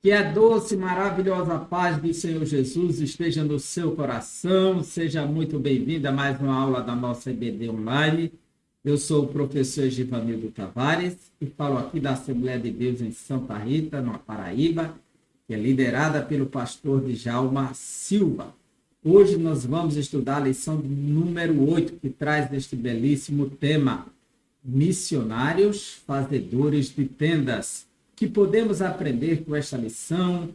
Que a doce, maravilhosa paz do Senhor Jesus esteja no seu coração. Seja muito bem-vindo a mais uma aula da nossa EBD Online. Eu sou o professor Givanildo Tavares e falo aqui da Assembleia de Deus em Santa Rita, na Paraíba, que é liderada pelo pastor Djalma Silva. Hoje nós vamos estudar a lição número 8, que traz este belíssimo tema: missionários fazedores de tendas. Que podemos aprender com esta lição,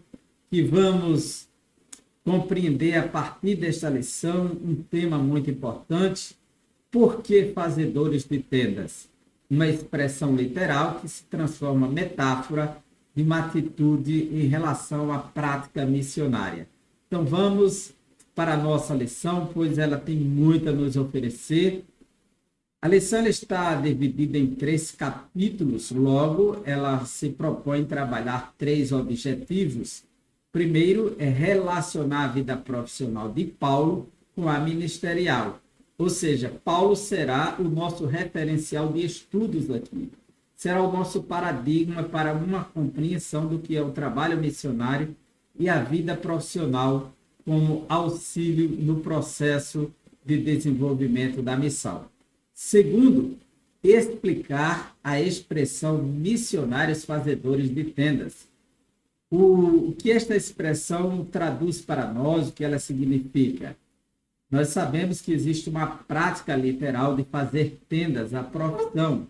que vamos compreender a partir desta lição um tema muito importante. Por que fazedores de tendas? Uma expressão literal que se transforma em metáfora de uma atitude em relação à prática missionária. Então vamos para a nossa lição, pois ela tem muito a nos oferecer. A lição está dividida em 3 capítulos, logo ela se propõe trabalhar 3 objetivos. Primeiro é relacionar a vida profissional de Paulo com a ministerial, ou seja, Paulo será o nosso referencial de estudos aqui, será o nosso paradigma para uma compreensão do que é o trabalho missionário e a vida profissional como auxílio no processo de desenvolvimento da missão. Segundo, explicar a expressão missionários fazedores de tendas. O que esta expressão traduz para nós, o que ela significa? Nós sabemos que existe uma prática literal de fazer tendas, a profissão,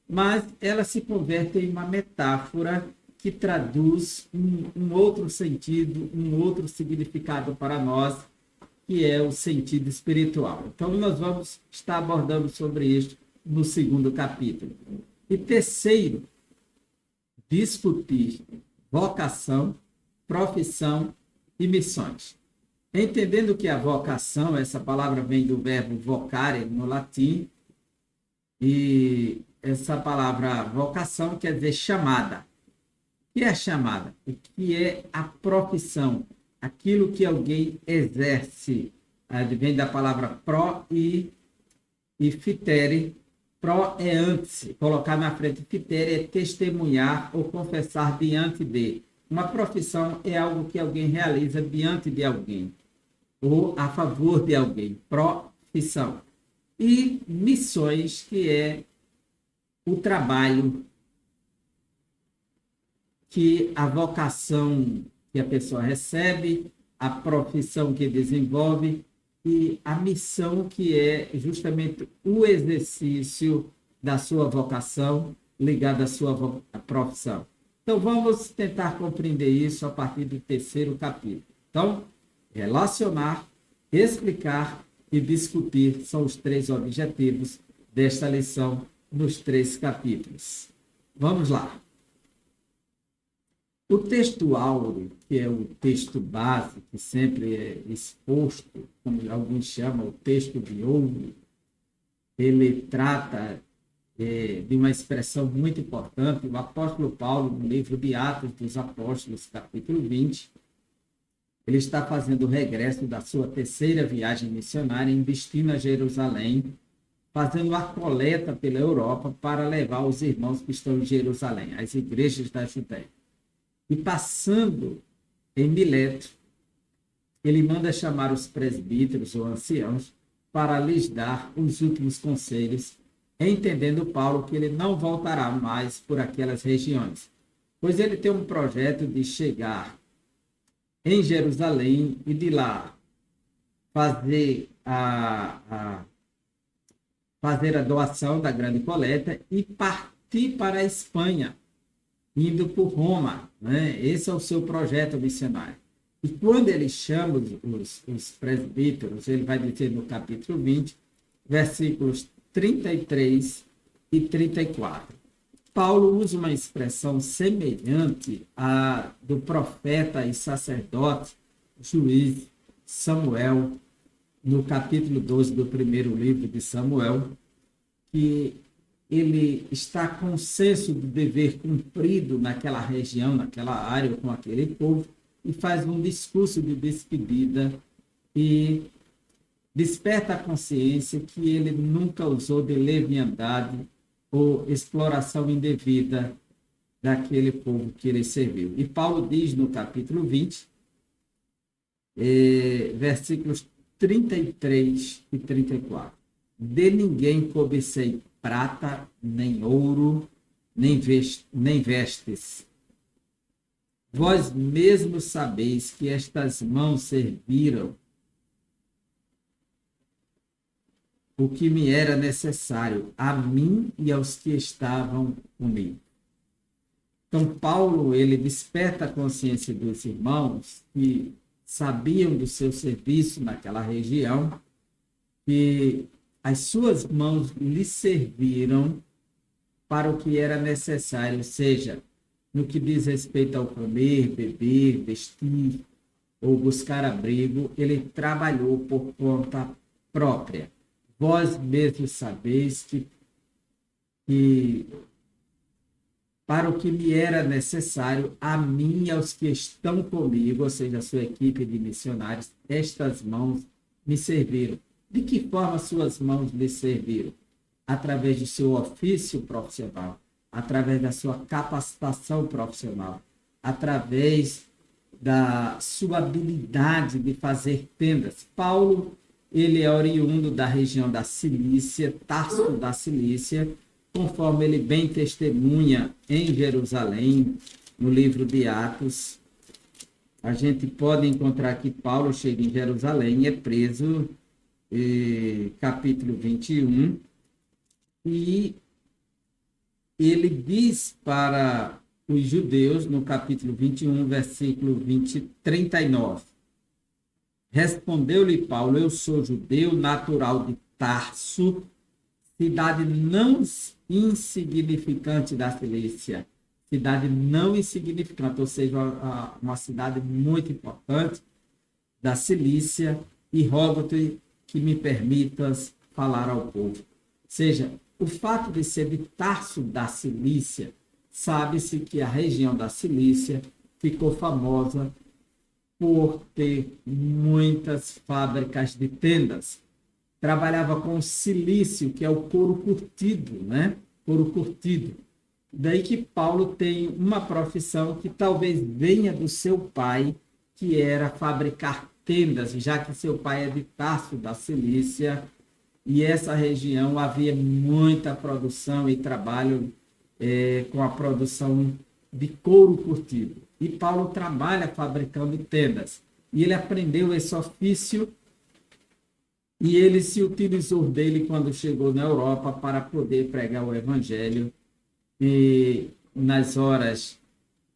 mas ela se converte em uma metáfora que traduz um outro sentido, um outro significado para nós, que é o sentido espiritual. Então, nós vamos estar abordando sobre isso no 2º capítulo. E terceiro, discutir vocação, profissão e missões. Entendendo que a vocação, essa palavra vem do verbo vocare, no latim, e essa palavra vocação quer dizer chamada. O que é a chamada? O que é a profissão? Aquilo que alguém exerce, vem da palavra pro e fitere. Pro é antes, colocar na frente. Fitere é testemunhar ou confessar diante de. Uma profissão é algo que alguém realiza diante de alguém ou a favor de alguém. Profissão. E missões, que é o trabalho que a vocação que a pessoa recebe, a profissão que desenvolve e a missão, que é justamente o exercício da sua vocação ligada à sua profissão. Então, vamos tentar compreender isso a partir do 3º capítulo. Então, relacionar, explicar e discutir são os 3 objetivos desta lição nos 3 capítulos. Vamos lá. O texto áureo, que é o texto base, que sempre é exposto, como alguns chamam, o texto de ouro, ele trata de uma expressão muito importante. O apóstolo Paulo, no livro de Atos dos Apóstolos, capítulo 20, ele está fazendo o regresso da sua 3ª viagem missionária em destino a Jerusalém, fazendo a coleta pela Europa para levar os irmãos que estão em Jerusalém, as igrejas da Judéia. E passando em Mileto, ele manda chamar os presbíteros ou anciãos para lhes dar os últimos conselhos, entendendo Paulo que ele não voltará mais por aquelas regiões, pois ele tem um projeto de chegar em Jerusalém e de lá fazer fazer a doação da grande coleta e partir para a Espanha, indo por Roma, né? Esse é o seu projeto missionário. E quando ele chama os presbíteros, ele vai dizer no capítulo 20, versículos 33 e 34. Paulo usa uma expressão semelhante à do profeta e sacerdote, juiz Samuel, no capítulo 12 do 1º livro de Samuel, que ele está com o senso do dever cumprido naquela região, naquela área, com aquele povo, e faz um discurso de despedida e desperta a consciência que ele nunca usou de leviandade ou exploração indevida daquele povo que ele serviu. E Paulo diz no capítulo 20, versículos 33 e 34. De ninguém cobicei prata, nem ouro, nem vestes. Vós mesmos sabeis que estas mãos serviram o que me era necessário, a mim e aos que estavam comigo. Então, Paulo, ele desperta a consciência dos irmãos que sabiam do seu serviço naquela região, que as suas mãos lhe serviram para o que era necessário, seja no que diz respeito ao comer, beber, vestir ou buscar abrigo, ele trabalhou por conta própria. Vós mesmos sabeis que para o que me era necessário, a mim e aos que estão comigo, ou seja, a sua equipe de missionários, estas mãos me serviram. De que forma suas mãos lhe serviram? Através do seu ofício profissional, através da sua capacitação profissional, através da sua habilidade de fazer tendas. Paulo, ele é oriundo da região da Cilícia, Tarso da Cilícia, conforme ele bem testemunha em Jerusalém, no livro de Atos. A gente pode encontrar que Paulo chega em Jerusalém e é preso, capítulo 21, e ele diz para os judeus, no capítulo 21, versículo 39, respondeu-lhe Paulo, eu sou judeu, natural de Tarso, cidade não insignificante da Cilícia, cidade não insignificante, ou seja, uma cidade muito importante da Cilícia, e rogo-te que me permitas falar ao povo. Ou seja, o fato de ser de Tarso da Cilícia, sabe-se que a região da Cilícia ficou famosa por ter muitas fábricas de tendas. Trabalhava com silício, que é o couro curtido, né? Couro curtido. Daí que Paulo tem uma profissão que talvez venha do seu pai, que era fabricar tendas, já que seu pai é de Tarso da Cilícia, e essa região havia muita produção e trabalho com a produção de couro curtido. E Paulo trabalha fabricando tendas. E ele aprendeu esse ofício e ele se utilizou dele quando chegou na Europa para poder pregar o evangelho. E nas horas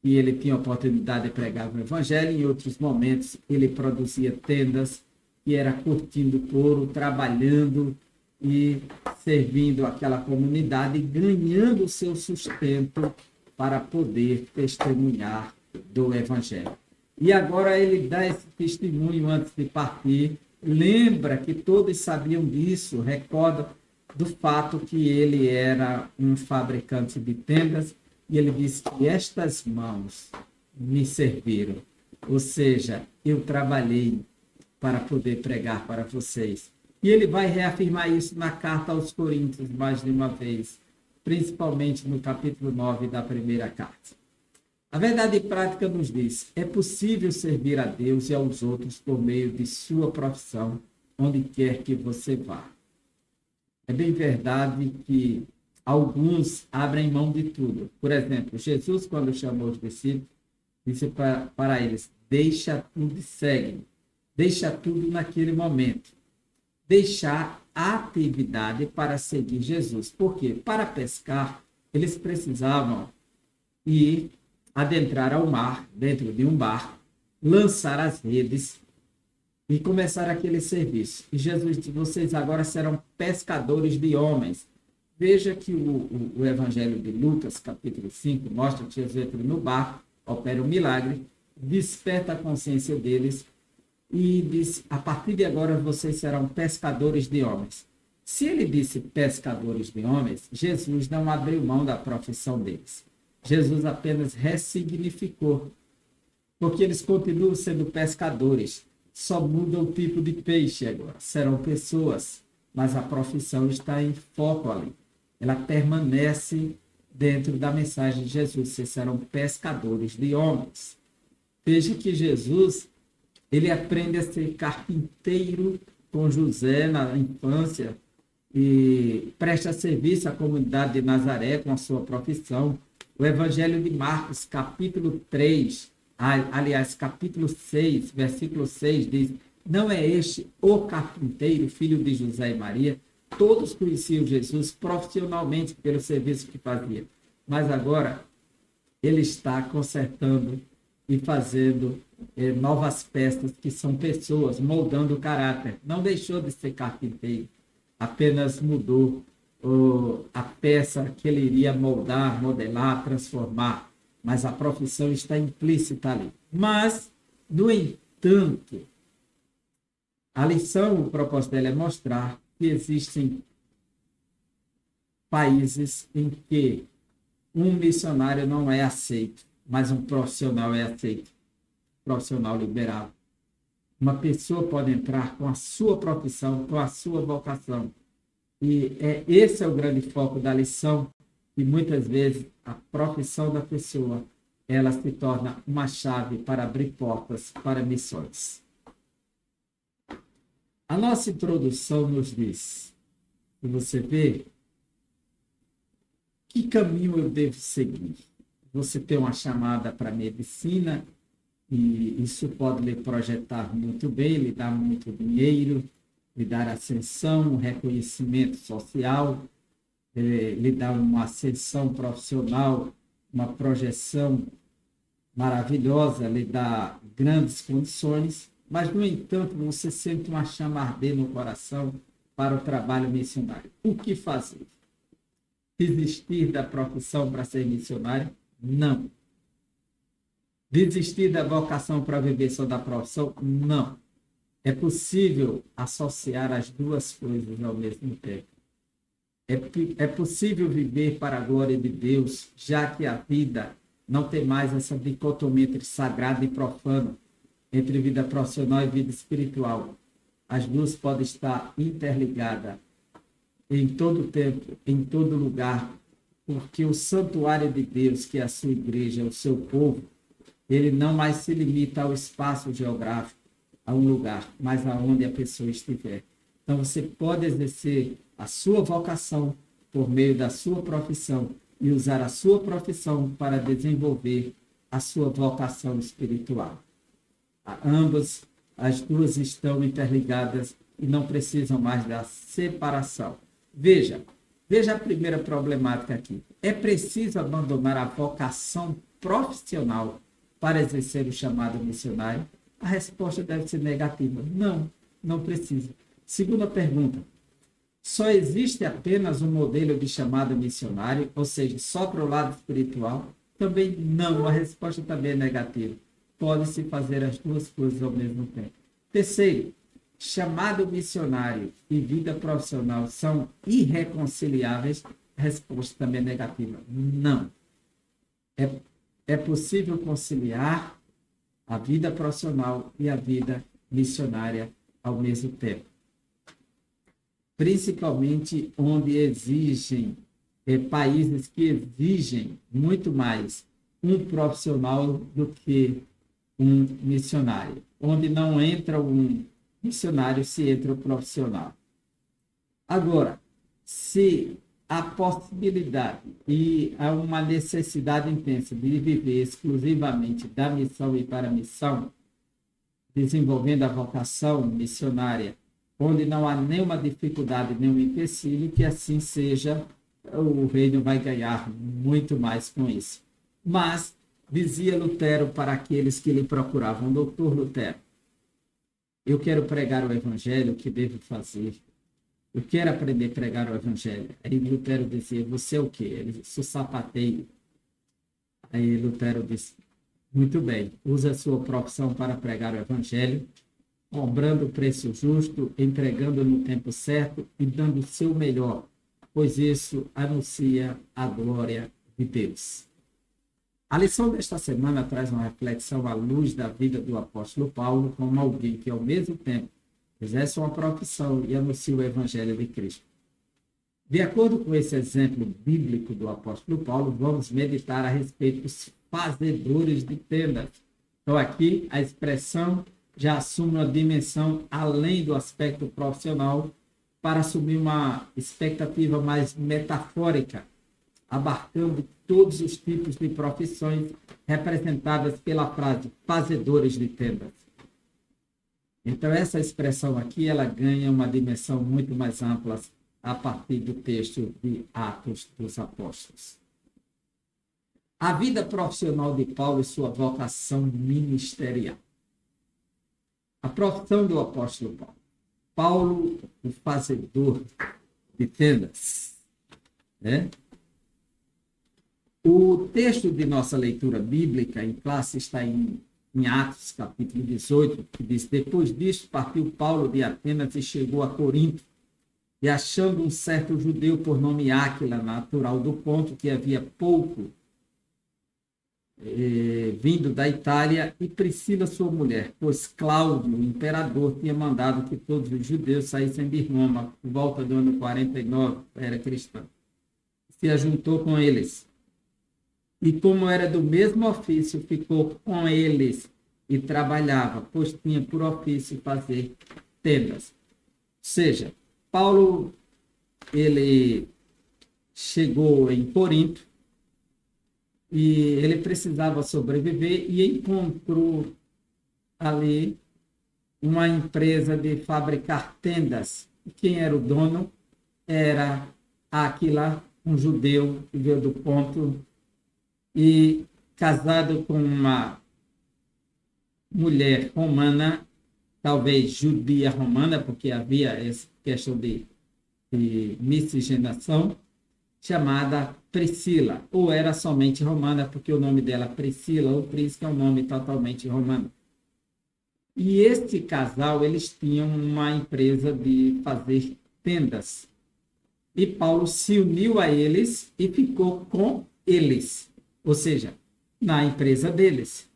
que ele tinha a oportunidade de pregar o evangelho, em outros momentos ele produzia tendas que era curtindo couro, trabalhando e servindo aquela comunidade, ganhando o seu sustento para poder testemunhar do evangelho. E agora ele dá esse testemunho antes de partir, lembra que todos sabiam disso, recorda do fato que ele era um fabricante de tendas, e ele diz que estas mãos me serviram, ou seja, eu trabalhei para poder pregar para vocês. E ele vai reafirmar isso na carta aos Coríntios mais de uma vez, principalmente no capítulo 9 da primeira carta. A verdade prática nos diz, é possível servir a Deus e aos outros por meio de sua profissão, onde quer que você vá. É bem verdade que alguns abrem mão de tudo. Por exemplo, Jesus, quando chamou os discípulos, disse para eles, deixa tudo e segue. Deixa tudo naquele momento. Deixar a atividade para seguir Jesus. Por quê? Para pescar, eles precisavam ir adentrar ao mar, dentro de um barco, lançar as redes e começar aquele serviço. E Jesus disse, vocês agora serão pescadores de homens. Veja que o Evangelho de Lucas, capítulo 5, mostra que Jesus entra no barco, opera um milagre, desperta a consciência deles e diz, a partir de agora vocês serão pescadores de homens. Se ele disse pescadores de homens, Jesus não abriu mão da profissão deles. Jesus apenas ressignificou, porque eles continuam sendo pescadores, só muda o tipo de peixe agora. Serão pessoas, mas a profissão está em foco ali. Ela permanece dentro da mensagem de Jesus. Vocês serão pescadores de homens. Veja que Jesus, ele aprende a ser carpinteiro com José na infância e presta serviço à comunidade de Nazaré com a sua profissão. O Evangelho de Marcos, capítulo 3, aliás, capítulo 6, versículo 6, diz: não é este o carpinteiro, filho de José e Maria? Todos conheciam Jesus profissionalmente pelo serviço que fazia, mas agora ele está consertando e fazendo novas peças que são pessoas, moldando o caráter. Não deixou de ser carpinteiro, apenas mudou a peça que ele iria moldar, modelar, transformar, mas a profissão está implícita ali. Mas, no entanto, a lição, o propósito dela é mostrar que existem países em que um missionário não é aceito, mas um profissional é aceito, profissional liberal. Uma pessoa pode entrar com a sua profissão, com a sua vocação. E esse é o grande foco da lição, e muitas vezes a profissão da pessoa, ela se torna uma chave para abrir portas para missões. A nossa introdução nos diz, e você vê, que caminho eu devo seguir? Você tem uma chamada para a medicina, e isso pode lhe projetar muito bem, lhe dar muito dinheiro, lhe dar ascensão, reconhecimento social, lhe dar uma ascensão profissional, uma projeção maravilhosa, lhe dar grandes condições, mas, no entanto, você sente uma chama arder no coração para o trabalho missionário. O que fazer? Desistir da profissão para ser missionário? Não. Desistir da vocação para viver só da profissão? Não. É possível associar as duas coisas ao mesmo tempo. É possível viver para a glória de Deus, já que a vida não tem mais essa dicotomia entre sagrado e profano, entre vida profissional e vida espiritual. As duas podem estar interligadas em todo tempo, em todo lugar, porque o santuário de Deus, que é a sua igreja, o seu povo, ele não mais se limita ao espaço geográfico, a um lugar, mas aonde a pessoa estiver. Então, você pode exercer a sua vocação por meio da sua profissão e usar a sua profissão para desenvolver a sua vocação espiritual. As duas estão interligadas e não precisam mais da separação. Veja a primeira problemática aqui. É preciso abandonar a vocação profissional para exercer o chamado missionário? A resposta deve ser negativa. Não precisa. Segunda pergunta. Só existe apenas um modelo de chamado missionário, ou seja, só para o lado espiritual? Também não. A resposta também é negativa. Pode-se fazer as duas coisas ao mesmo tempo. Terceiro, chamado missionário e vida profissional são irreconciliáveis? A resposta também é negativa. Não. É possível conciliar a vida profissional e a vida missionária ao mesmo tempo. Principalmente onde exigem, países que exigem muito mais um profissional do que um missionário. Onde não entra um missionário, se entra o profissional. Agora, se há possibilidade e há uma necessidade intensa de viver exclusivamente da missão e para a missão, desenvolvendo a vocação missionária, onde não há nenhuma dificuldade, nenhum empecilho, que assim seja, o reino vai ganhar muito mais com isso. Mas, dizia Lutero para aqueles que lhe procuravam: doutor Lutero, eu quero pregar o evangelho, o que devo fazer? Eu quero aprender a pregar o evangelho. Aí Lutero dizia: você é o quê? Ele disse: sou sapateiro. Aí Lutero disse: muito bem, usa a sua profissão para pregar o evangelho, cobrando o preço justo, entregando no tempo certo e dando o seu melhor, pois isso anuncia a glória de Deus. A lição desta semana traz uma reflexão à luz da vida do apóstolo Paulo como alguém que, ao mesmo tempo, exerce uma profissão e anuncia o evangelho de Cristo. De acordo com esse exemplo bíblico do apóstolo Paulo, vamos meditar a respeito dos fazedores de tendas. Então, aqui, a expressão já assume uma dimensão além do aspecto profissional para assumir uma expectativa mais metafórica, abarcando todos os tipos de profissões representadas pela frase fazedores de tendas. Então, essa expressão aqui, ela ganha uma dimensão muito mais ampla a partir do texto de Atos dos Apóstolos. A vida profissional de Paulo e sua vocação ministerial. A profissão do apóstolo Paulo. Paulo, o fazedor de tendas. O texto de nossa leitura bíblica em classe está em Atos, capítulo 18, que diz: depois disso, partiu Paulo de Atenas e chegou a Corinto, e achando um certo judeu por nome Áquila, natural do Ponto, que havia pouco vindo da Itália, e Priscila, sua mulher, pois Cláudio, o imperador, tinha mandado que todos os judeus saíssem de Roma, por volta do ano 49, era cristã. Se ajuntou com eles. E como era do mesmo ofício, ficou com eles e trabalhava, pois tinha por ofício fazer tendas. Ou seja, Paulo, ele chegou em Corinto e ele precisava sobreviver e encontrou ali uma empresa de fabricar tendas. E quem era o dono? Era Áquila, um judeu que veio do Ponto e casado com uma mulher romana, talvez judia romana, porque havia essa questão de miscigenação, chamada Priscila, ou era somente romana, porque o nome dela Priscila, ou Prisca, é um nome totalmente romano. E este casal, eles tinham uma empresa de fazer tendas. E Paulo se uniu a eles e ficou com eles, ou seja, na empresa deles.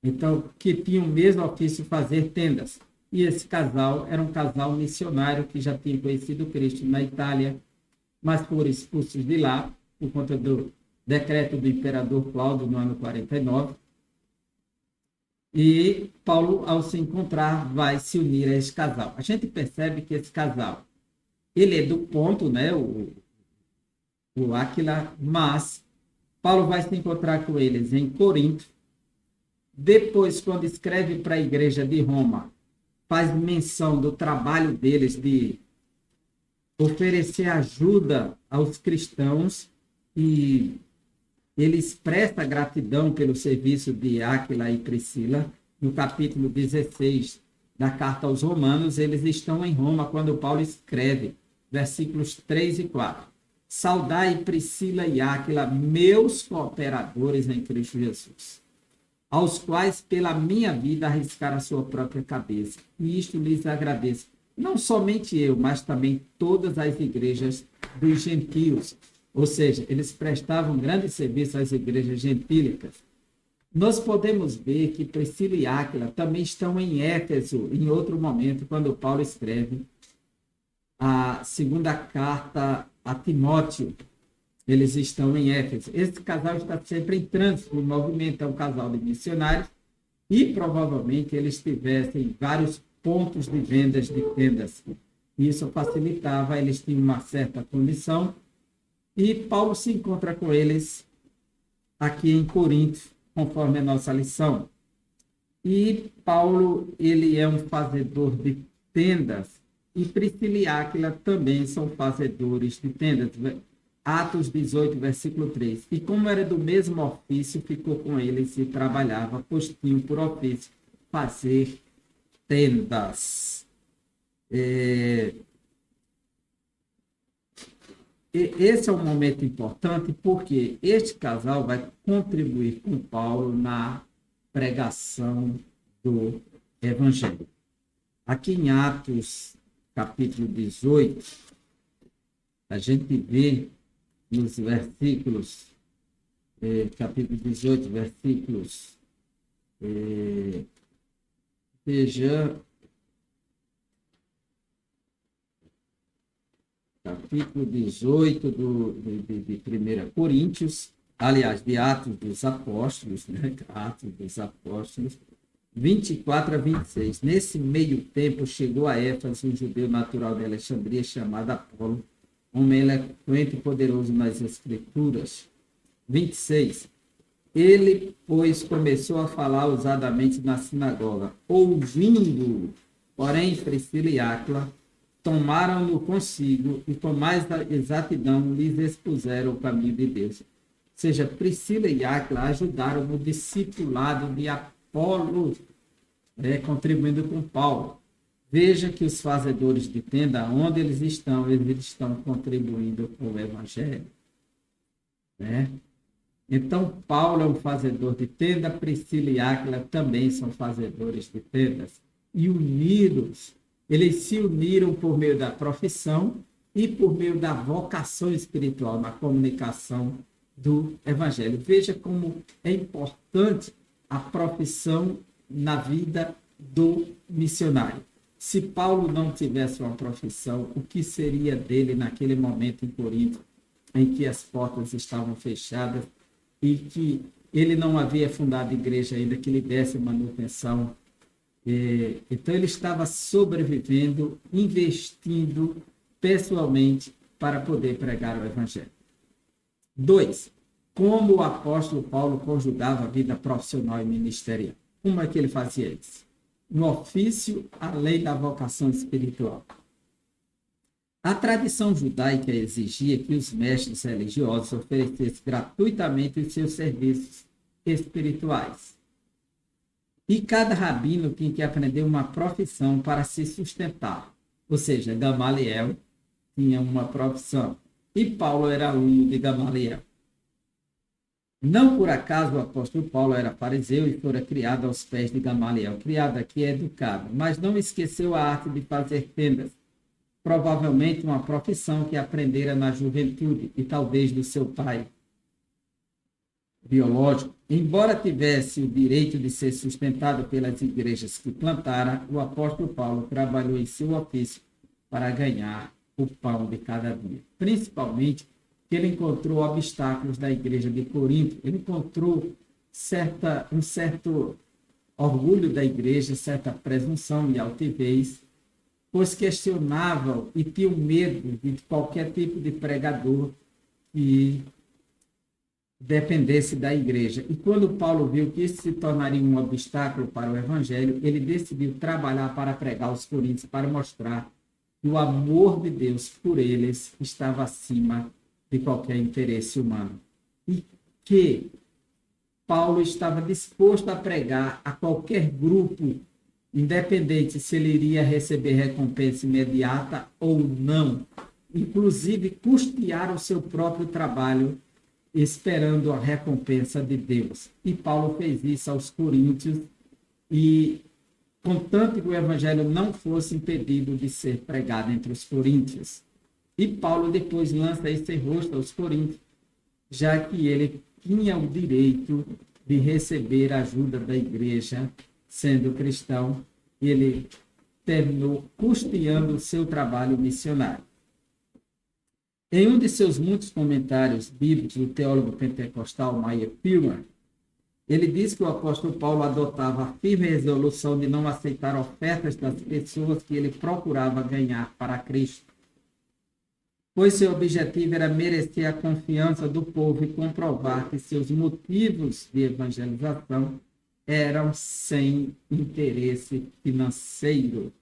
Então, que tinha o mesmo ofício de fazer tendas. E esse casal era um casal missionário que já tinha conhecido Cristo na Itália, mas foram expulsos de lá por conta do decreto do imperador Cláudio no ano 49. E Paulo, ao se encontrar, vai se unir a esse casal. A gente percebe que esse casal, ele é do Ponto, né, o Áquila, mas Paulo vai se encontrar com eles em Corinto. Depois, quando escreve para a igreja de Roma, faz menção do trabalho deles de oferecer ajuda aos cristãos e ele expressa gratidão pelo serviço de Áquila e Priscila. No capítulo 16 da carta aos Romanos, eles estão em Roma quando Paulo escreve, versículos 3 e 4. Saudai Priscila e Áquila, meus cooperadores em Cristo Jesus, aos quais pela minha vida arriscaram a sua própria cabeça. E isto lhes agradeço. Não somente eu, mas também todas as igrejas dos gentios. Ou seja, eles prestavam grande serviço às igrejas gentílicas. Nós podemos ver que Priscila e Áquila também estão em Éfeso, em outro momento, quando Paulo escreve a segunda carta a Timóteo. Eles estão em Éfeso. Esse casal está sempre em trânsito, o movimento é um casal de missionários e provavelmente eles tivessem vários pontos de vendas de tendas. Isso facilitava, eles tinham uma certa condição. E Paulo se encontra com eles aqui em Corinto, conforme a nossa lição. E Paulo, ele é um fazedor de tendas, e Priscila e Áquila também são fazedores de tendas. Atos 18, versículo 3. E como era do mesmo ofício, ficou com eles e trabalhava, pois tinham por ofício fazer tendas. Esse é um momento importante porque este casal vai contribuir com Paulo na pregação do Evangelho. Aqui em Atos, capítulo 18, a gente vê nos versículos, capítulo 18, versículos, veja, capítulo 18 de 1 Coríntios, aliás, de Atos dos Apóstolos, né? Atos dos Apóstolos, 24 a 26. Nesse meio tempo, chegou a Éfeso um judeu natural de Alexandria, chamado Apolo, homem eloquente e poderoso nas Escrituras. 26. Ele, pois, começou a falar ousadamente na sinagoga. Ouvindo, porém, Priscila e Áquila tomaram-no consigo e com mais exatidão lhes expuseram o caminho de Deus. Ou seja, Priscila e Áquila ajudaram no discipulado de Apolo, contribuindo com Paulo. Veja que os fazedores de tenda, onde eles estão contribuindo com o Evangelho. Né? Então, Paulo é um fazedor de tenda, Priscila e Áquila também são fazedores de tendas. E unidos, eles se uniram por meio da profissão e por meio da vocação espiritual na comunicação do Evangelho. Veja como é importante a profissão na vida do missionário. Se Paulo não tivesse uma profissão, o que seria dele naquele momento em Corinto, em que as portas estavam fechadas e que ele não havia fundado igreja ainda que lhe desse manutenção? Então ele estava sobrevivendo, investindo pessoalmente para poder pregar o Evangelho. 2. Como o apóstolo Paulo conjugava a vida profissional e ministerial? Como é que ele fazia isso? No ofício, além da vocação espiritual. A tradição judaica exigia que os mestres religiosos oferecessem gratuitamente os seus serviços espirituais. E cada rabino tinha que aprender uma profissão para se sustentar. Ou seja, Gamaliel tinha uma profissão. E Paulo era aluno de Gamaliel. Não por acaso o apóstolo Paulo era fariseu e fora criado aos pés de Gamaliel. Criado aqui é educado, mas não esqueceu a arte de fazer tendas. Provavelmente uma profissão que aprendera na juventude e talvez do seu pai biológico. Embora tivesse o direito de ser sustentado pelas igrejas que plantara, o apóstolo Paulo trabalhou em seu ofício para ganhar o pão de cada dia. Principalmente que ele encontrou obstáculos da igreja de Corinto, ele encontrou um certo orgulho da igreja, certa presunção e altivez, pois questionavam e tinham medo de qualquer tipo de pregador que dependesse da igreja. E quando Paulo viu que isso se tornaria um obstáculo para o evangelho, ele decidiu trabalhar para pregar aos coríntios, para mostrar que o amor de Deus por eles estava acima de qualquer interesse humano. E que Paulo estava disposto a pregar a qualquer grupo, independente se ele iria receber recompensa imediata ou não, inclusive custear o seu próprio trabalho, esperando a recompensa de Deus. E Paulo fez isso aos coríntios, e contanto que o evangelho não fosse impedido de ser pregado entre os coríntios. E Paulo depois lança esse rosto aos coríntios, já que ele tinha o direito de receber a ajuda da igreja, sendo cristão, ele terminou custeando o seu trabalho missionário. Em um de seus muitos comentários bíblicos, o teólogo pentecostal Meyer Pilmer, ele diz que o apóstolo Paulo adotava a firme resolução de não aceitar ofertas das pessoas que ele procurava ganhar para Cristo, pois seu objetivo era merecer a confiança do povo e comprovar que seus motivos de evangelização eram sem interesse financeiro.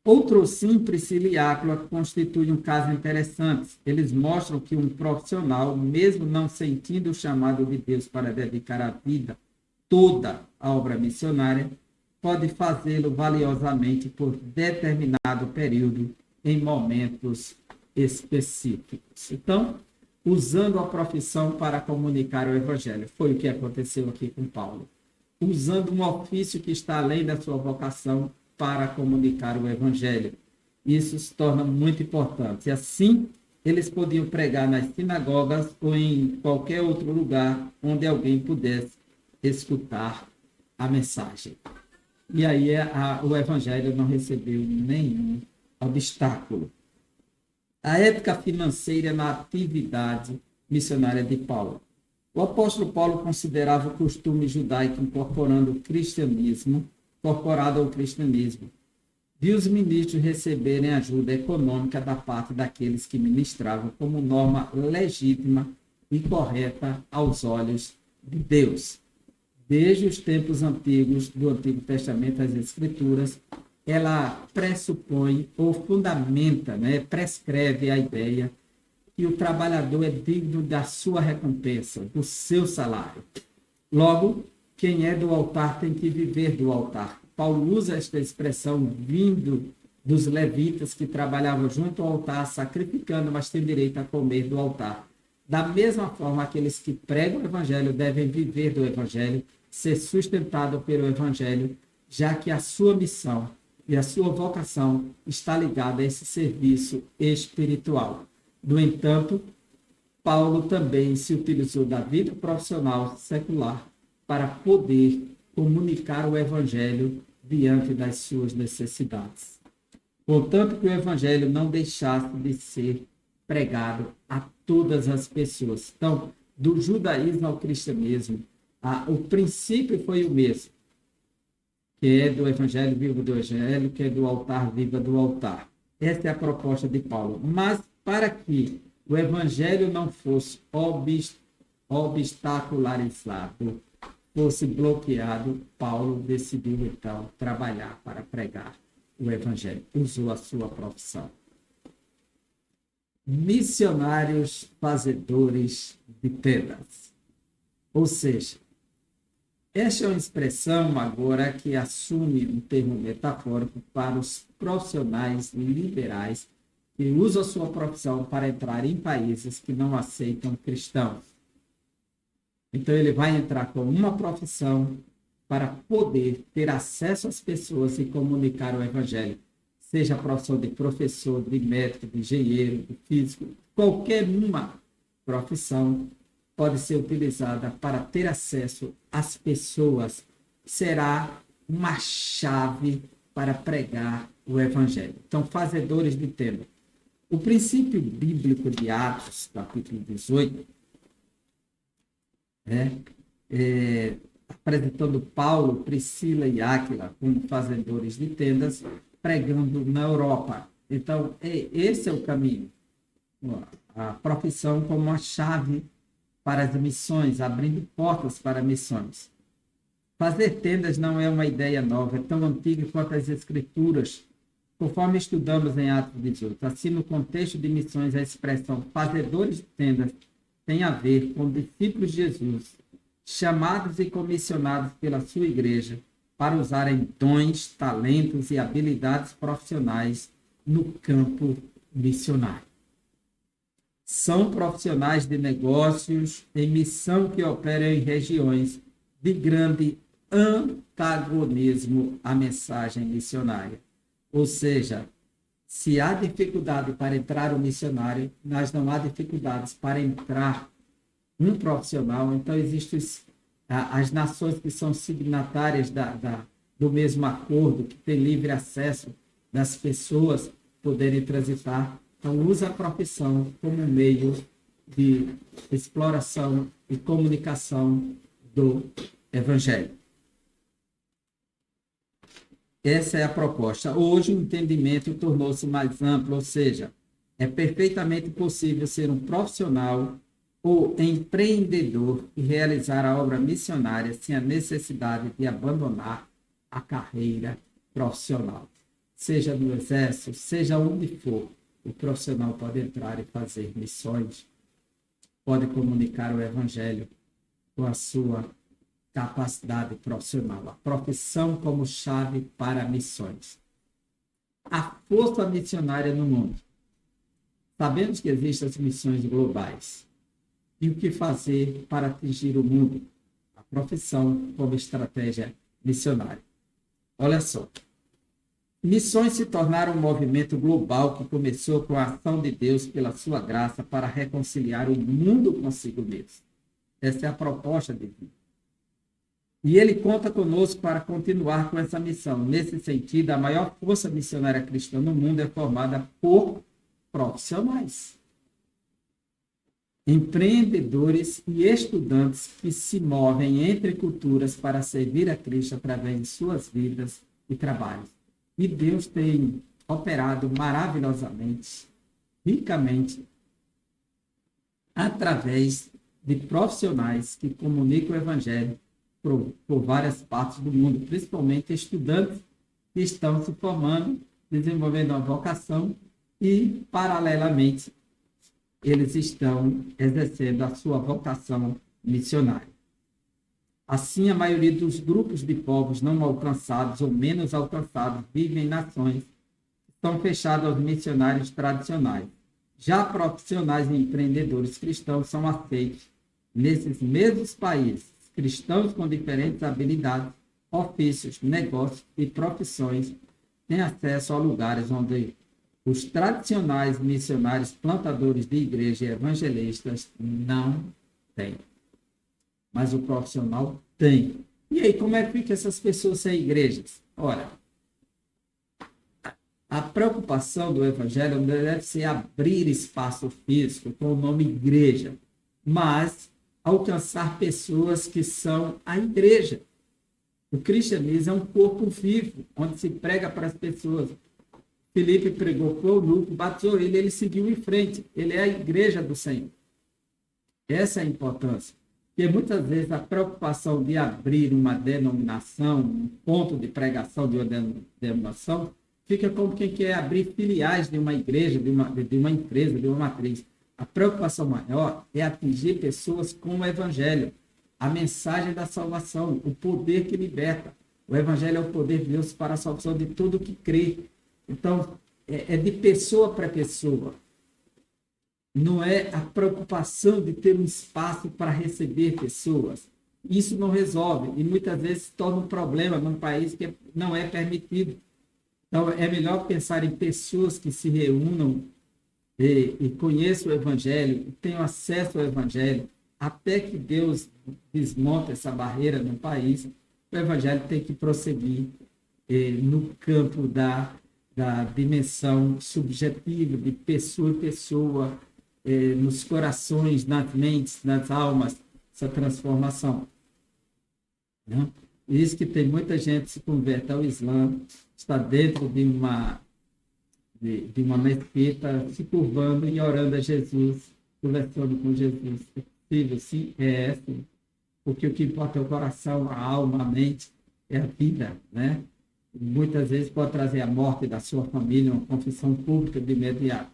Outro sim, Priscila e Áquila, constitui um caso interessante. Eles mostram que um profissional, mesmo não sentindo o chamado de Deus para dedicar a vida toda à obra missionária, pode fazê-lo valiosamente por determinado período em momentos específicos. Então, usando a profissão para comunicar o evangelho. Foi o que aconteceu aqui com Paulo. Usando um ofício que está além da sua vocação para comunicar o evangelho. Isso se torna muito importante. E assim, eles podiam pregar nas sinagogas ou em qualquer outro lugar onde alguém pudesse escutar a mensagem. E aí o evangelho não recebeu nenhum obstáculo. A ética financeira na atividade missionária de Paulo. O apóstolo Paulo considerava o costume judaico incorporado ao cristianismo, viu os ministros receberem ajuda econômica da parte daqueles que ministravam como norma legítima e correta aos olhos de Deus. Desde os tempos antigos, do Antigo Testamento, as Escrituras, ela pressupõe ou fundamenta, prescreve a ideia que o trabalhador é digno da sua recompensa, do seu salário. Logo, quem é do altar tem que viver do altar. Paulo usa esta expressão vindo dos levitas que trabalhavam junto ao altar, sacrificando, mas têm direito a comer do altar. Da mesma forma, aqueles que pregam o evangelho devem viver do evangelho, ser sustentados pelo evangelho, já que a sua missão e a sua vocação está ligada a esse serviço espiritual. No entanto, Paulo também se utilizou da vida profissional secular para poder comunicar o evangelho diante das suas necessidades. Contanto que o evangelho não deixasse de ser pregado a todas as pessoas. Então, do judaísmo ao cristianismo, o princípio foi o mesmo, que é do evangelho, viva do evangelho, que é do altar, viva do altar. Essa é a proposta de Paulo. Mas para que o evangelho não fosse obstacularizado, fosse bloqueado, Paulo decidiu então trabalhar para pregar o evangelho. Usou a sua profissão. Missionários fazedores de tendas. Ou seja, esta é uma expressão agora que assume um termo metafórico para os profissionais liberais que usam a sua profissão para entrar em países que não aceitam cristãos. Então, ele vai entrar com uma profissão para poder ter acesso às pessoas e comunicar o evangelho. Seja a profissão de professor, de médico, de engenheiro, de físico, qualquer uma profissão pode ser utilizada para ter acesso às pessoas. Será uma chave para pregar o evangelho. Então, fazedores de tenda. O princípio bíblico de Atos, capítulo 18, apresentando Paulo, Priscila e Áquila como fazedores de tendas, pregando na Europa. Então, esse é o caminho. A profissão como uma chave para as missões, abrindo portas para missões. Fazer tendas não é uma ideia nova, é tão antiga quanto as Escrituras, conforme estudamos em Atos 18. Assim, no contexto de missões, a expressão fazedores de tendas tem a ver com discípulos de Jesus, chamados e comissionados pela sua igreja para usarem dons, talentos e habilidades profissionais no campo missionário. São profissionais de negócios em missão que operam em regiões de grande antagonismo à mensagem missionária. Ou seja, se há dificuldade para entrar um missionário, mas não há dificuldades para entrar um profissional, então existem as nações que são signatárias do mesmo acordo, que tem livre acesso das pessoas poderem transitar. Então, usa a profissão como meio de exploração e comunicação do evangelho. Essa é a proposta. Hoje, o entendimento tornou-se mais amplo, ou seja, é perfeitamente possível ser um profissional ou empreendedor e realizar a obra missionária sem a necessidade de abandonar a carreira profissional. Seja no exército, seja onde for, o profissional pode entrar e fazer missões, pode comunicar o evangelho com a sua capacidade profissional. A profissão como chave para missões. A força missionária no mundo. Sabemos que existem as missões globais. E o que fazer para atingir o mundo? A profissão como estratégia missionária. Olha só. Missões se tornaram um movimento global que começou com a ação de Deus pela sua graça para reconciliar o mundo consigo mesmo. Essa é a proposta de Deus. E ele conta conosco para continuar com essa missão. Nesse sentido, a maior força missionária cristã no mundo é formada por profissionais, empreendedores e estudantes que se movem entre culturas para servir a Cristo através de suas vidas e trabalhos. E Deus tem operado maravilhosamente, ricamente, através de profissionais que comunicam o Evangelho por várias partes do mundo, principalmente estudantes que estão se formando, desenvolvendo uma vocação e, paralelamente, eles estão exercendo a sua vocação missionária. Assim, a maioria dos grupos de povos não alcançados ou menos alcançados vivem em nações que estão fechadas aos missionários tradicionais. Já profissionais e empreendedores cristãos são aceitos nesses mesmos países. Cristãos com diferentes habilidades, ofícios, negócios e profissões têm acesso a lugares onde os tradicionais missionários plantadores de igreja e evangelistas não têm. Mas o profissional tem. E aí, como é que ficam essas pessoas sem igrejas? Ora, a preocupação do evangelho não deve ser abrir espaço físico com o nome igreja, mas alcançar pessoas que são a igreja. O cristianismo é um corpo vivo, onde se prega para as pessoas. Filipe pregou para o eunuco, batizou ele, ele seguiu em frente. Ele é a igreja do Senhor. Essa é a importância. Porque muitas vezes a preocupação de abrir uma denominação, um ponto de pregação de uma denominação, fica como quem quer abrir filiais de uma igreja, de uma empresa, de uma matriz. A preocupação maior é atingir pessoas com o evangelho, a mensagem da salvação, o poder que liberta. O evangelho é o poder de Deus para a salvação de todo que crê. Então, é de pessoa para pessoa. Não é a preocupação de ter um espaço para receber pessoas. Isso não resolve e muitas vezes se torna um problema num país que não é permitido. Então, é melhor pensar em pessoas que se reúnam e conheçam o Evangelho, e tenham acesso ao Evangelho, até que Deus desmonte essa barreira no país. O Evangelho tem que prosseguir no campo da dimensão subjetiva, de pessoa a pessoa, nos corações, nas mentes, nas almas, essa transformação. Né? Isso que tem muita gente que se converte ao Islã, está dentro de uma mesquita, se curvando e orando a Jesus, conversando com Jesus. É possível, sim, é sim. Porque o que importa é o coração, a alma, a mente, é a vida, né? Muitas vezes pode trazer a morte da sua família, uma confissão pública de imediato.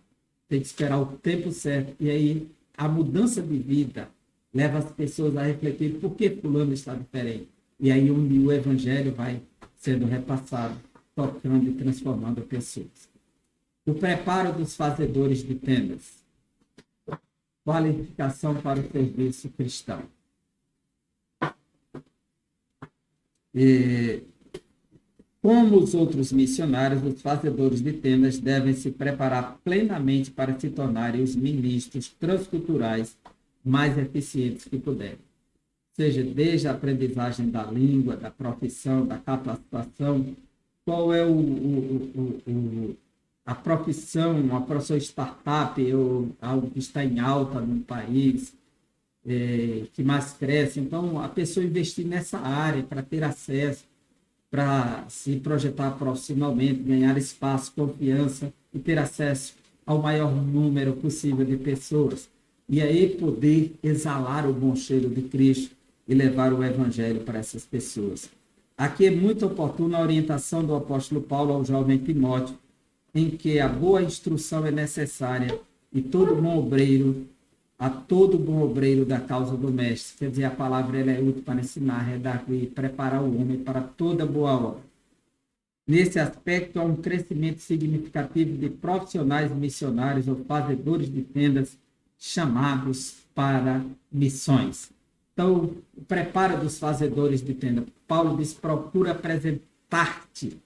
Tem que esperar o tempo certo. E aí, a mudança de vida leva as pessoas a refletir por que fulano está diferente. E aí, onde o evangelho vai sendo repassado, tocando e transformando pessoas. O preparo dos fazedores de tendas. Qualificação para o serviço cristão. Como os outros missionários, os fazedores de tendas devem se preparar plenamente para se tornarem os ministros transculturais mais eficientes que puderem. Seja desde a aprendizagem da língua, da profissão, da capacitação, qual é a profissão, uma profissão startup ou algo que está em alta no país, que mais cresce. Então, a pessoa investir nessa área para ter acesso, para se projetar profissionalmente, ganhar espaço, confiança e ter acesso ao maior número possível de pessoas. E aí poder exalar o bom cheiro de Cristo e levar o evangelho para essas pessoas. Aqui é muito oportuna a orientação do apóstolo Paulo ao jovem Timóteo, em que a boa instrução é necessária e a todo bom obreiro da causa do mestre. Quer dizer, a palavra ela é útil para ensinar, redarguir e preparar o homem para toda boa obra. Nesse aspecto, há um crescimento significativo de profissionais missionários ou fazedores de tendas chamados para missões. Então, o preparo dos fazedores de tenda. Paulo diz, procura apresentar-te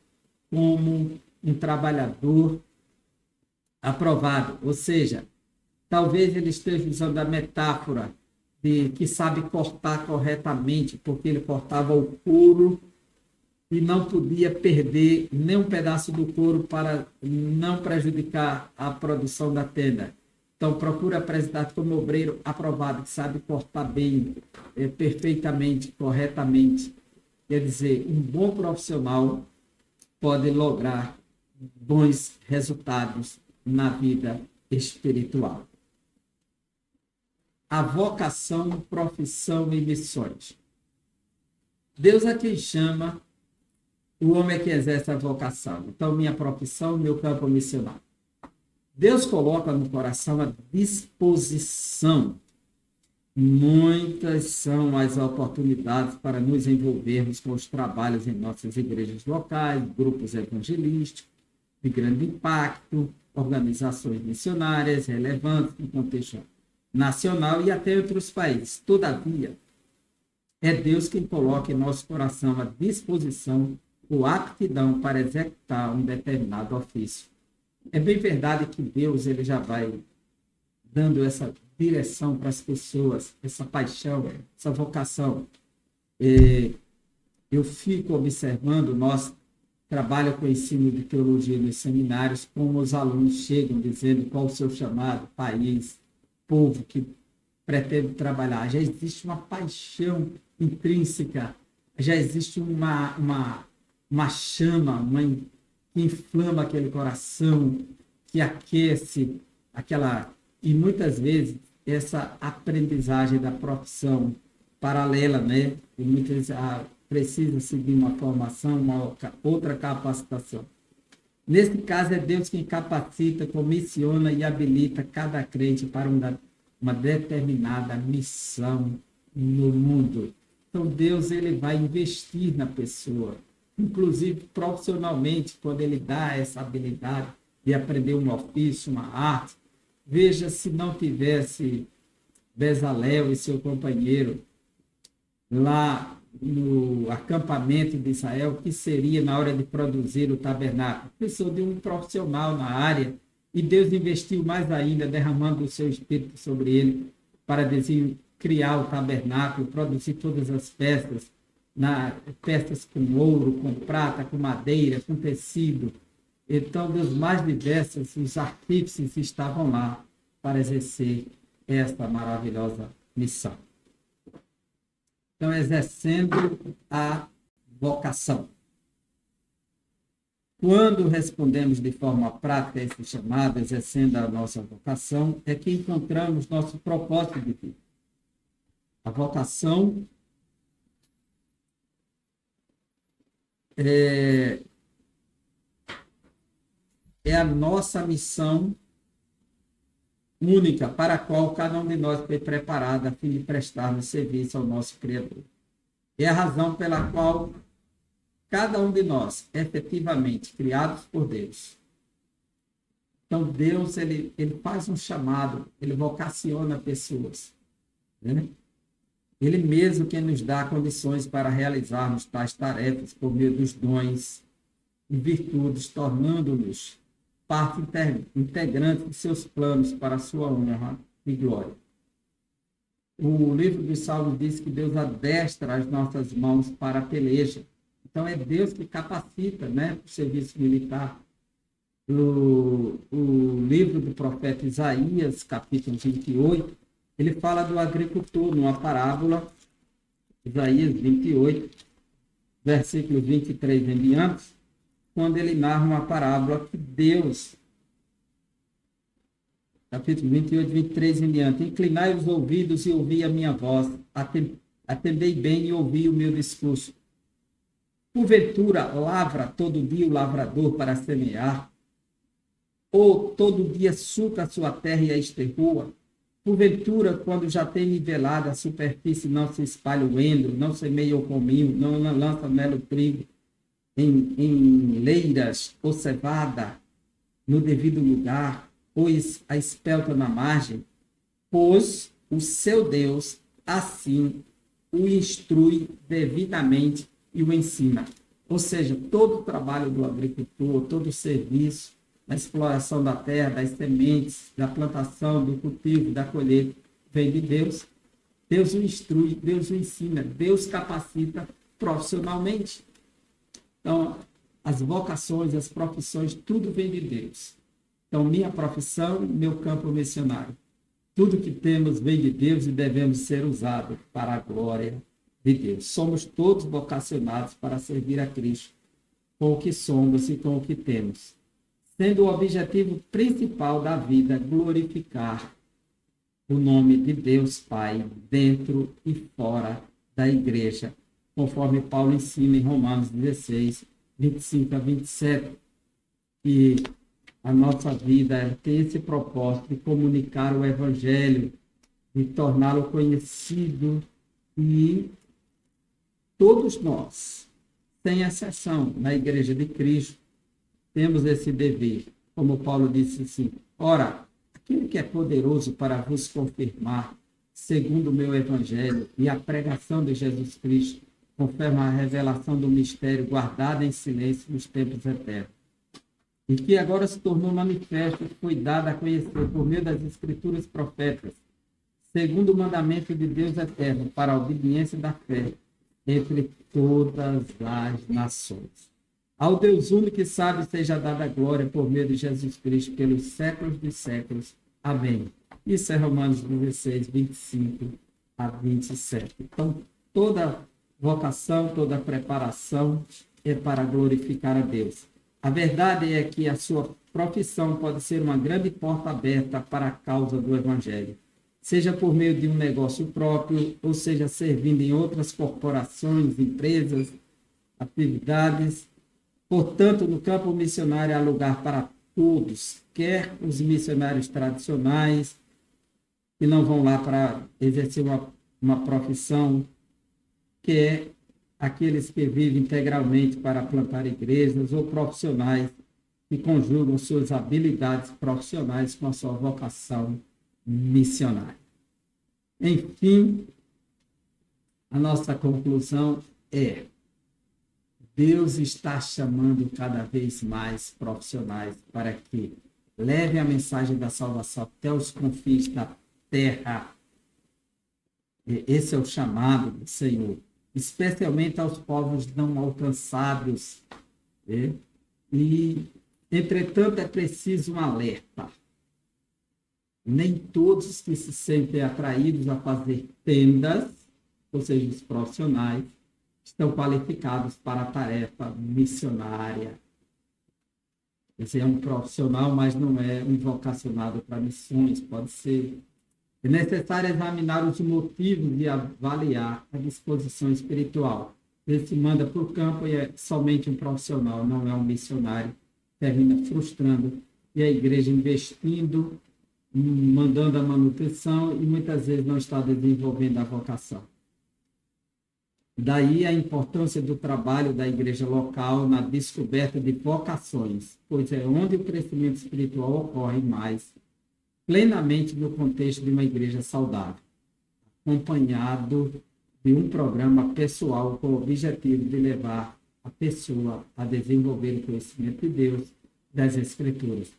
como um trabalhador aprovado, ou seja, talvez ele esteja usando a metáfora de que sabe cortar corretamente, porque ele cortava o couro e não podia perder nem um pedaço do couro para não prejudicar a produção da tenda. Então, procura apresentar como obreiro aprovado, que sabe cortar bem, perfeitamente, corretamente. Quer dizer, um bom profissional pode lograr bons resultados na vida espiritual. A vocação, profissão e missões. Deus é quem chama, o homem é quem exerce a vocação. Então, minha profissão, meu campo missionário. Deus coloca no coração a disposição. Muitas são as oportunidades para nos envolvermos com os trabalhos em nossas igrejas locais, grupos evangelísticos de grande impacto, organizações missionárias relevantes no contexto nacional e até outros países. Todavia, é Deus quem coloca em nosso coração a disposição ou aptidão para executar um determinado ofício. É bem verdade que Deus ele já vai dando essa direção para as pessoas, essa paixão, essa vocação. Eu fico observando, nós trabalhamos com o ensino de teologia nos seminários, como os alunos chegam dizendo qual o seu chamado, país, povo que pretende trabalhar. Já existe uma paixão intrínseca, já existe uma chama, que inflama aquele coração, que aquece aquela... E muitas vezes essa aprendizagem da profissão paralela, né? E muitas vezes precisa seguir uma formação, uma outra capacitação. Nesse caso, é Deus quem capacita, comissiona e habilita cada crente para uma determinada missão no mundo. Então, Deus ele vai investir na pessoa, inclusive profissionalmente, quando ele dá essa habilidade de aprender um ofício, uma arte. Veja, se não tivesse Bezalel e seu companheiro lá no acampamento de Israel, o que seria na hora de produzir o tabernáculo? Precisou de um profissional na área, e Deus investiu mais ainda, derramando o seu Espírito sobre ele, para criar o tabernáculo, produzir todas as peças, peças com ouro, com prata, com madeira, com tecido. Então, dos mais diversos, os artífices estavam lá para exercer esta maravilhosa missão. Então, exercendo a vocação. Quando respondemos de forma prática a esse chamado, exercendo a nossa vocação, é que encontramos nosso propósito de vida. A vocação é a nossa missão única para a qual cada um de nós foi preparado a fim de prestarmos serviço ao nosso Criador. É a razão pela qual cada um de nós, efetivamente criados por Deus. Então, Deus ele faz um chamado, ele vocaciona pessoas, né? Ele mesmo quem nos dá condições para realizarmos tais tarefas por meio dos dons e virtudes, tornando-nos parte integrante de seus planos para a sua honra e glória. O livro dos Salmos diz que Deus adestra as nossas mãos para a peleja. Então, é Deus que capacita, né, o serviço militar. O livro do profeta Isaías, capítulo 28, ele fala do agricultor numa parábola, Isaías 28, versículos 23 em diante, quando ele narra uma parábola que Deus, capítulo 28, 23 em diante, inclinai os ouvidos e ouvi a minha voz, atendei bem e ouvi o meu discurso. Porventura, lavra todo dia o lavrador para semear, ou todo dia suca a sua terra e a esterrua? Porventura, quando já tem nivelado a superfície, não se espalha o endro, não semeia o cominho, não lança nela o trigo em leiras ou cevada no devido lugar, pois a espelta na margem, pois o seu Deus assim o instrui devidamente e o ensina. Ou seja, todo o trabalho do agricultor, todo o serviço, da exploração da terra, das sementes, da plantação, do cultivo, da colheita, vem de Deus. Deus o instrui, Deus o ensina, Deus capacita profissionalmente. Então, as vocações, as profissões, tudo vem de Deus. Então, minha profissão, meu campo missionário. Tudo que temos vem de Deus e devemos ser usados para a glória de Deus. Somos todos vocacionados para servir a Cristo com o que somos e com o que temos, sendo o objetivo principal da vida glorificar o nome de Deus Pai dentro e fora da igreja, conforme Paulo ensina em Romanos 16, 25 a 27, que a nossa vida tem esse propósito de comunicar o Evangelho, de torná-lo conhecido, e todos nós, sem exceção, na Igreja de Cristo, temos esse dever. Como Paulo disse assim: ora, aquele que é poderoso para vos confirmar, segundo o meu Evangelho e a pregação de Jesus Cristo, conforme a revelação do mistério guardada em silêncio nos tempos eternos, e que agora se tornou manifesto, foi dado a conhecer por meio das Escrituras proféticas, segundo o mandamento de Deus eterno, para a obediência da fé entre todas as nações. Ao Deus único e sábio seja dada a glória por meio de Jesus Cristo, pelos séculos dos séculos. Amém. Isso é Romanos 16, 25 a 27. Então, toda vocação, toda preparação é para glorificar a Deus. A verdade é que a sua profissão pode ser uma grande porta aberta para a causa do Evangelho, seja por meio de um negócio próprio, ou seja, servindo em outras corporações, empresas, atividades. Portanto, no campo missionário há lugar para todos, quer os missionários tradicionais, que não vão lá para exercer uma profissão, quer aqueles que vivem integralmente para plantar igrejas, ou profissionais que conjugam suas habilidades profissionais com a sua vocação missionária. Enfim, a nossa conclusão é: Deus está chamando cada vez mais profissionais para que levem a mensagem da salvação até os confins da terra. Esse é o chamado do Senhor, especialmente aos povos não alcançados. E, entretanto, é preciso um alerta. Nem todos que se sentem atraídos a fazer tendas, ou seja, os profissionais, estão qualificados para a tarefa missionária. Quer dizer, é um profissional, mas não é um vocacionado para missões, pode ser. É necessário examinar os motivos e avaliar a disposição espiritual. Ele se manda para o campo e é somente um profissional, não é um missionário, termina frustrando, e a igreja investindo, mandando a manutenção, e muitas vezes não está desenvolvendo a vocação. Daí a importância do trabalho da igreja local na descoberta de vocações, pois é onde o crescimento espiritual ocorre mais plenamente no contexto de uma igreja saudável, acompanhado de um programa pessoal com o objetivo de levar a pessoa a desenvolver o conhecimento de Deus, das Escrituras.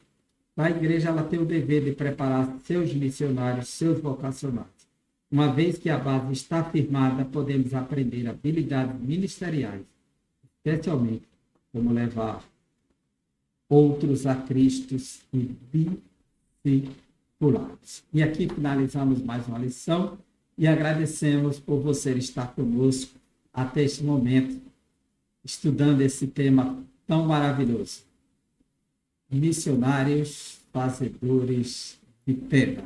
A igreja ela tem o dever de preparar seus missionários, seus vocacionados. Uma vez que a base está firmada, podemos aprender habilidades ministeriais, especialmente como levar outros a Cristo e discipulados. E aqui finalizamos mais uma lição e agradecemos por você estar conosco até este momento, estudando esse tema tão maravilhoso. Missionários fazedores de tendas.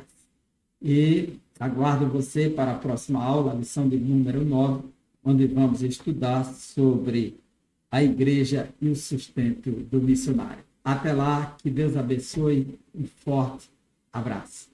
E aguardo você para a próxima aula, a lição de número 9, onde vamos estudar sobre a igreja e o sustento do missionário. Até lá, que Deus abençoe. Um forte abraço.